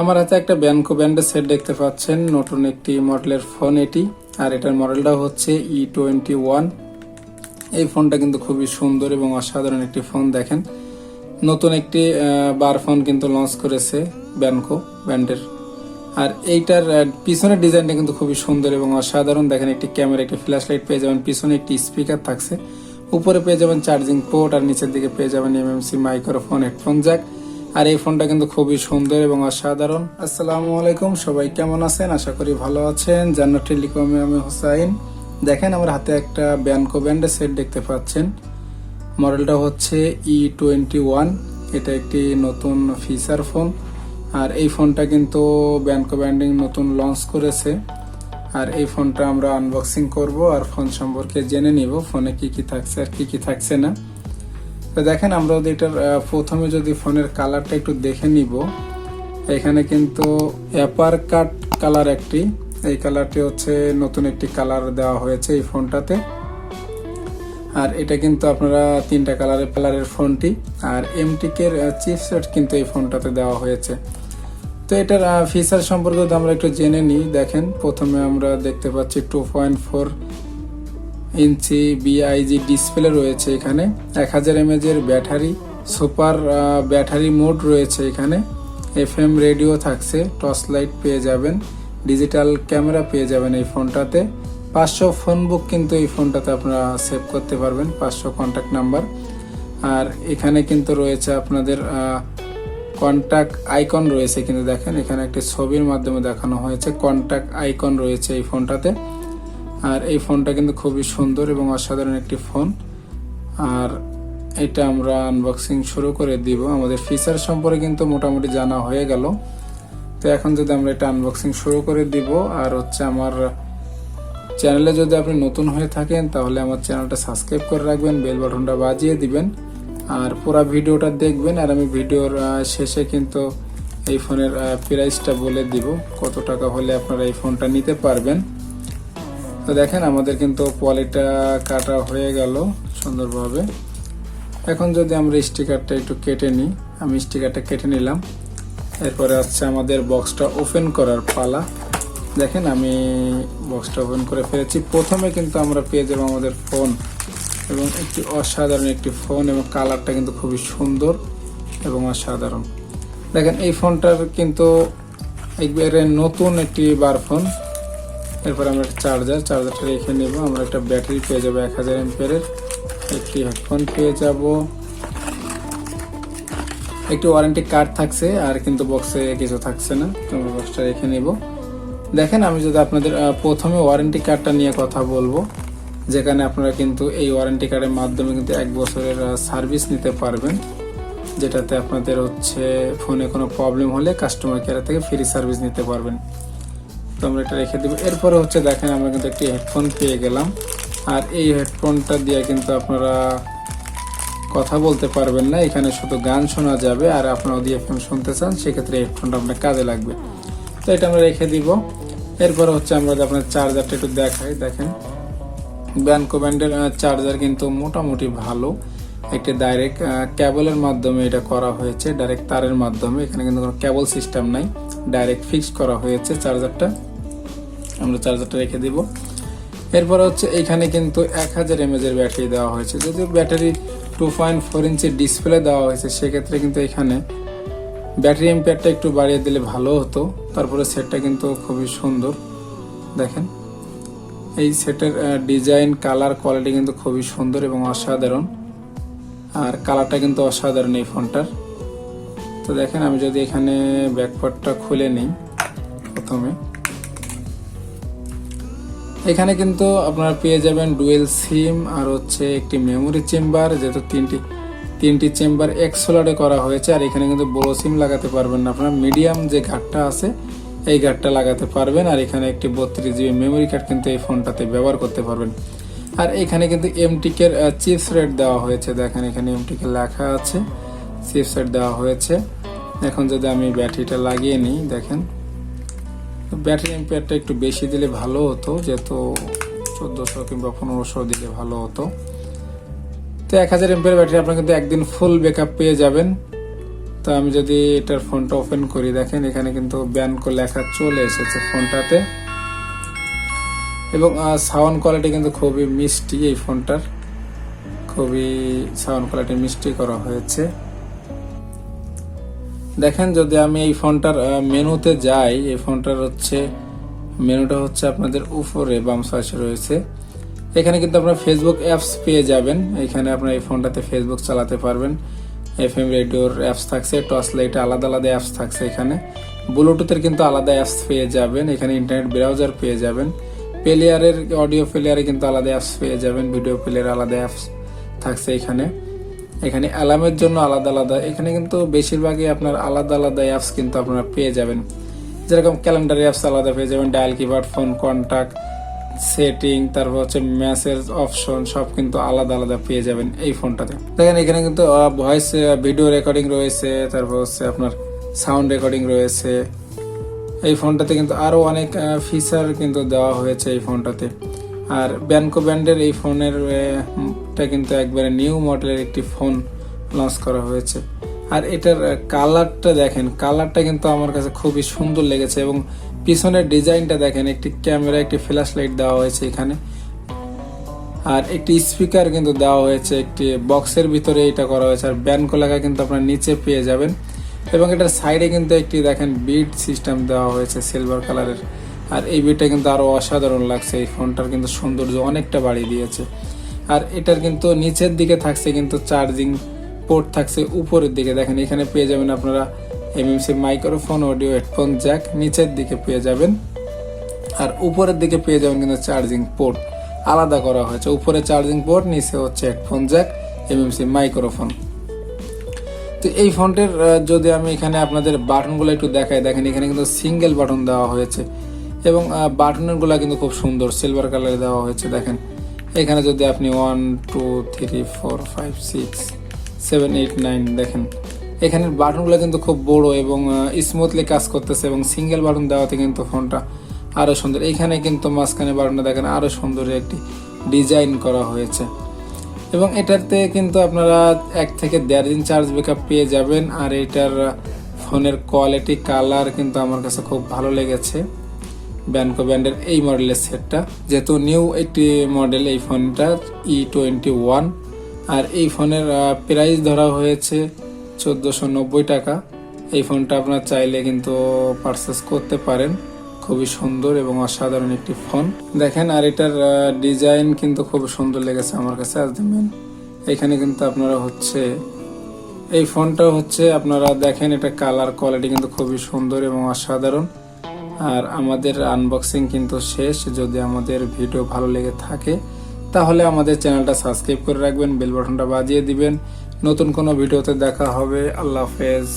আমার হাতে একটা ব্যানকো ব্র্যান্ডের সেট দেখতে পাচ্ছেন, নতুন একটি মডেলের ফোন এটি। আর এটার মডেলটা হচ্ছে E21। এই ফোনটা কিন্তু খুবই সুন্দর এবং অসাধারণ একটি ফোন। দেখেন, নতুন একটি বার ফোন কিন্তু লঞ্চ করেছে ব্যানকো ব্র্যান্ডের। আর এইটার পিছনের ডিজাইনটা কিন্তু খুবই সুন্দর এবং অসাধারণ। দেখেন, একটি ক্যামেরা, একটি ফ্ল্যাশ লাইট পেয়ে যাবেন, পিছনে একটি স্পিকার থাকছে, উপরে পেয়ে যাবেন চার্জিং পোর্ট, আর নিচের দিকে পেয়ে যাবেন এমএমসি মাইক্রোফোন, হেডফোন জ্যাক। আর এই ফোনটা কিন্তু খুবই সুন্দর এবং অসাধারণ। আসসালামু আলাইকুম, সবাই কেমন আছেন? আশা করি ভালো আছেন। জান্নাত টেলিকমে আমি হোসাইন। দেখেন, আমার হাতে একটা ব্যানকো ব্র্যান্ডের সেট দেখতে পাচ্ছেন। মডেলটা হচ্ছে E21। এটা একটি নতুন ফিচার ফোন। আর এই ফোনটা কিন্তু ব্যানকো ব্র্যান্ডিং নতুন লঞ্চ করেছে। আর এই ফোনটা আমরা আনবক্সিং করব আর ফোন সম্পর্কে জেনে নিব, ফোনে কি কি থাকছে আর কি কি থাকছে না। তো দেখেন, আমরা এটার প্রথমে যদি ফোনের কালারটা একটু দেখে নিব। এখানে কিন্তু অ্যাপার কাট কালার একটি, এই কালারটি হচ্ছে নতুন একটি কালার দেওয়া হয়েছে এই ফোনটাতে। আর এটা কিন্তু আপনারা তিনটা কালারের ফোনটি। আর এমটিকের চিপসেট কিন্তু এই ফোনটাতে দেওয়া হয়েছে। তো এটার ফিচার সম্পর্কে যদি আমরা একটু জেনে নিই। দেখেন, প্রথমে আমরা দেখতে পাচ্ছি 2.4 ইঞ্চি BIG ডিসপ্লে রয়েছে এখানে, 1000 mAh এর ব্যাটারি, সুপার ব্যাটারি মোড রয়েছে এখানে, FM রেডিও থাকছে, টর্চ লাইট পেয়ে যাবেন, ডিজিটাল ক্যামেরা পেয়ে যাবেন এই ফোনটাতে। 500 ফোন বুক কিন্তু এই ফোনটাতে আপনারা সেভ করতে পারবেন, 500 কন্ট্যাক্ট নাম্বার। আর এখানে কিন্তু রয়েছে আপনাদের কন্ট্যাক্ট আইকন রয়েছে, কিন্তু দেখেন এখানে একটি ছবির মাধ্যমে দেখানো হয়েছে, কন্ট্যাক্ট আইকন রয়েছে এই ফোনটাতে। আর এই ফোনটা কিন্তু খুবই সুন্দর এবং অসাধারণ একটি ফোন। আর এটা আমরা আনবক্সিং শুরু করে দিব। আমাদের ফিচার সম্পর্কে কিন্তু মোটামুটি জানা হয়ে গেল। তো এখন যদি আমরা এটা আনবক্সিং শুরু করে দিব। আর হচ্ছে আমার চ্যানেলে যদি আপনি নতুন হয়ে থাকেন তাহলে আমার চ্যানেলটা সাবস্ক্রাইব করে রাখবেন, বেল বাটনটা বাজিয়ে দিবেন আর পুরো ভিডিওটা দেখবেন। আর আমি ভিডিওর শেষে কিন্তু এই ফোনের প্রাইসটা বলে দিব, কত টাকা হলে আপনারা এই ফোনটা নিতে পারবেন। তো দেখেন, আমাদের কিন্তু কোয়ালিটিটা কাটা হয়ে গেল সুন্দরভাবে। এখন যদি আমরা স্টিকারটা একটু কেটে নিই, আমি স্টিকারটা কেটে নিলাম। এরপরে হচ্ছে আমাদের বক্সটা ওপেন করার পালা। দেখেন, আমি বক্সটা ওপেন করে ফেলেছি। প্রথমে কিন্তু আমরা পেয়ে যাবো আমাদের ফোন এবং একটি অসাধারণ একটি ফোন, এবং কালারটা কিন্তু খুবই সুন্দর এবং অসাধারণ। দেখেন, এই ফোনটার কিন্তু একবারে নতুন একটি বার ফোন। এরপর আমরা চার্জারটা রেখে নেব। আমরা একটা ব্যাটারি পেয়ে যাবো 1000 mAh এর, একটি হেডফোন পেয়ে যাব, একটি ওয়ারেন্টি কার্ড থাকছে। আর কিন্তু বক্সে কিছু থাকছে না, আমরা বক্সটা রেখে নেব। দেখেন, আমি যদি আপনাদের প্রথমে ওয়ারেন্টি কার্ডটা নিয়ে কথা বলবো, যেখানে আপনারা কিন্তু এই ওয়ারেন্টি কার্ডের মাধ্যমে কিন্তু 1 বছরের সার্ভিস নিতে পারবেন, যেটাতে আপনাদের হচ্ছে ফোনে কোনো প্রবলেম হলে কাস্টমার কেয়ার থেকে ফ্রি সার্ভিস নিতে পারবেন। তো আমরা এটা রেখে দেবো। এরপরে হচ্ছে দেখেন, আমরা কিন্তু একটি হেডফোন পেয়ে গেলাম। আর এই হেডফোনটা দিয়ে কিন্তু আপনারা কথা বলতে পারবেন না, এখানে শুধু গান শোনা যাবে। আর আপনারা যদি FM শুনতে চান সেক্ষেত্রে হেডফোনটা আপনার কাজে লাগবে। তো এটা আমরা রেখে দিব। এরপরে হচ্ছে আমরা আপনার চার্জারটা একটু দেখাই। দেখেন, ব্যানকো ব্র্যান্ডের চার্জার কিন্তু মোটামুটি ভালো। একটি ডাইরেক্ট কেবলের মাধ্যমে এটা করা হয়েছে, ডাইরেক্ট তারের মাধ্যমে। এখানে কিন্তু কোনো কেবল সিস্টেম নাই, ডাইরেক্ট ফিক্স করা হয়েছে চার্জারটা। আমরা চার্জারটা রেখে দিব। এরপর হচ্ছে এখানে কিন্তু 1000 mAh এর ব্যাটারি দেওয়া হয়েছে। যদিও ব্যাটারি 2.4 ইঞ্চি ডিসপ্লে দেওয়া হয়েছে, সেক্ষেত্রে কিন্তু এখানে ব্যাটারি এম্পিয়ারটা একটু বাড়িয়ে দিলে ভালো হতো। তারপরে সেটটা কিন্তু খুবই সুন্দর। দেখেন, এই সেটের ডিজাইন, কালার, কোয়ালিটি কিন্তু খুবই সুন্দর এবং অসাধারণ। আর কালারটা কিন্তু অসাধারণ এই ফোনটার। তো দেখেন, আমি যদি এখানে ব্যাকপার্টটা খুলে নিই প্রথমে, এখানে কিন্তু আপনারা পেয়ে যাবেন ডুয়েল সিম আর হচ্ছে একটি মেমোরি চেম্বার, যেহেতু তিনটি চেম্বার এক্সোলারে করা হয়েছে। আর এখানে কিন্তু বড় সিম লাগাতে পারবেন না, আপনারা মিডিয়াম যে ঘাটটা আছে এই ঘাটটা লাগাতে পারবেন। আর এখানে একটি 32 GB মেমোরি কার্ড কিন্তু এই ফোনটাতে ব্যবহার করতে পারবেন। আর এখানে কিন্তু এমটিকের চিপস রেট দেওয়া হয়েছে। দেখেন, এখানে এমটিকে লেখা আছে, চিপস রেট দেওয়া হয়েছে। এখন যদি আমি ব্যাটারিটা লাগিয়ে নিই, দেখেন ব্যাটারি এম্পিয়ারটা একটু বেশি দিলে ভালো হতো, যেহেতু 1400 কিংবা 1500 দিলে ভালো হতো। তো 1000 mAh ব্যাটারি আপনারা কিন্তু একদিন ফুল ব্যাকআপ পেয়ে যাবেন। তো আমি যদি এটার ফোনটা ওপেন করি, দেখেন এখানে কিন্তু ব্যানকো লেখা চলে এসেছে ফোনটাতে, এবং সাউন্ড কোয়ালিটি কিন্তু খুবই মিষ্টি। এই ফোনটার খুবই সাউন্ড কোয়ালিটি মিষ্টি করা হয়েছে। দেখেন যদি আমি এই ফোনটার মেনুতে যাই, এই ফোনটার মেনুটা হচ্ছে আপনাদের উপরে বাম পাশে রয়েছে। এখানে কিন্তু আপনারা ফেসবুক অ্যাপস পেয়ে যাবেন। এখানে আপনারা এই ফোনটাতে ফেসবুক চালাতে পারবেন। এফএম রেডিওর অ্যাপস থাকছে, টর্চ লাইটে আলাদা আলাদা অ্যাপস থাকছে। এখানে ব্লুটুথের কিন্তু আলাদা অ্যাপস পেয়ে যাবেন। এখানে ইন্টারনেট ব্রাউজার পেয়ে যাবেন। প্লেয়ারের অডিও প্লেয়ারে কিন্তু আলাদা অ্যাপস পেয়ে যাবেন। ভিডিও প্লেয়ারে আলাদা অ্যাপস থাকছে এখানে। এখানে অ্যালার্মের জন্য আলাদা আলাদা, এখানে কিন্তু বেশিরভাগই আপনার আলাদা আলাদা অ্যাপস কিন্তু আপনারা পেয়ে যাবেন। যেরকম ক্যালেন্ডার অ্যাপস আলাদা পেয়ে যাবেন, dial keeper, phone contact, setting, তারপর হচ্ছে মেসেজ অপশন, সব কিন্তু আলাদা আলাদা পেয়ে যাবেন এই ফোনটাতে। দেখেন এখানে কিন্তু ভয়েস ভিডিও রেকর্ডিং রয়েছে, তারপর হচ্ছে আপনার সাউন্ড রেকর্ডিং রয়েছে। এই ফোনটাতে কিন্তু আরো অনেক ফিচার কিন্তু দেওয়া হয়েছে এই ফোনটাতে। আর ব্যানকো ব্র্যান্ডের এই ফোনের কিন্তু একবারে নিউ মডেলের একটি ফোন লঞ্চ করা হয়েছে। আর এটার কালারটা দেখেন, কালারটা কিন্তু আমার কাছে খুবই সুন্দর লেগেছে, এবং পিছনের ডিজাইনটা দেখেন, একটি ক্যামেরা, একটি ফ্ল্যাশ লাইট দেওয়া হয়েছে এখানে, আর একটি স্পিকার কিন্তু দেওয়া হয়েছে, একটি বক্সের ভিতরে এটা করা হয়েছে। আর ব্যানকো লেখা কিন্তু আপনারা নিচে পেয়ে যাবেন, এবং এটার সাইডে কিন্তু একটি দেখেন বিট সিস্টেম দেওয়া হয়েছে সিলভার কালারের। আর এই বিটটা কিন্তু আরো অসাধারণ লাগছে, এই ফোনটার কিন্তু সৌন্দর্য অনেকটা বাড়িয়ে দিয়েছে। আর এটার কিন্তু নিচের দিকে থাকছে কিন্তু চার্জিং পোর্ট থাকছে উপরের দিকে। দেখেন এখানে পেয়ে যাবেন আপনারা MMC microphone, audio headphone Jack নিচের দিকে পেয়ে যাবেন, আর উপরের দিকে পেয়ে যাবেন কিন্তু চার্জিং পোর্ট আলাদা করা হয়েছে। উপরে চার্জিং পোর্ট, নিচে হচ্ছে হেডফোন জ্যাক, এমএমসি মাইক্রোফোন। তো এই ফোনটির যদি আমি এখানে আপনাদের বাটনগুলো একটু দেখাই, দেখেন এখানে কিন্তু সিঙ্গেল বাটন দেওয়া হয়েছে, এবং বাটনের গুলা কিন্তু খুব সুন্দর সিলভার কালারে দেওয়া হয়েছে। দেখেন এখানে যদি আপনি 1 2 3 4 5 6 7 8 9 দেখেন, এখানের বাটনগুলো কিন্তু খুব বড় এবং স্মুথলি কাজ করতেছে, এবং সিঙ্গেল বাটন দেওয়াতে কিন্তু ফোনটা আরো সুন্দর। এখানে কিন্তু মাঝখানে বাটনটা দেখেন আরো সুন্দর একটি ডিজাইন করা হয়েছে, এবং এটাতে কিন্তু আপনারা 1 থেকে 1.5 দিন চার্জ ব্যাকআপ পেয়ে যাবেন। আর এটার ফোনের কোয়ালিটি, কালার কিন্তু আমার কাছে খুব ভালো লেগেছে ব্যানকো ব্র্যান্ডের এই মডেলের সেটটা, যেহেতু নিউ একটি মডেল এই ফোনটা E21। আর এই ফোনের প্রাইস ধরা হয়েছে 1490 টাকা। এই ফোনটা আপনারা চাইলে কিন্তু পারচেস করতে পারেন, খুবই সুন্দর এবং অসাধারণ একটি ফোন। দেখেন আর এটার ডিজাইন কিন্তু খুব সুন্দর লেগেছে আমার কাছে। এখানে কিন্তু আপনারা এই ফোনটা আপনারা দেখেন, এটা কালার কোয়ালিটি কিন্তু খুবই সুন্দর এবং অসাধারণ। আর আমাদের আনবক্সিং কিন্তু শেষ। যদি আমাদের ভিডিও ভালো লেগে থাকে তাহলে আমাদের চ্যানেলটা সাবস্ক্রাইব করে রাখবেন, বেল বাটনটা বাজিয়ে দিবেন। নতুন কোনো ভিডিওতে দেখা হবে। আল্লাহ হাফেজ।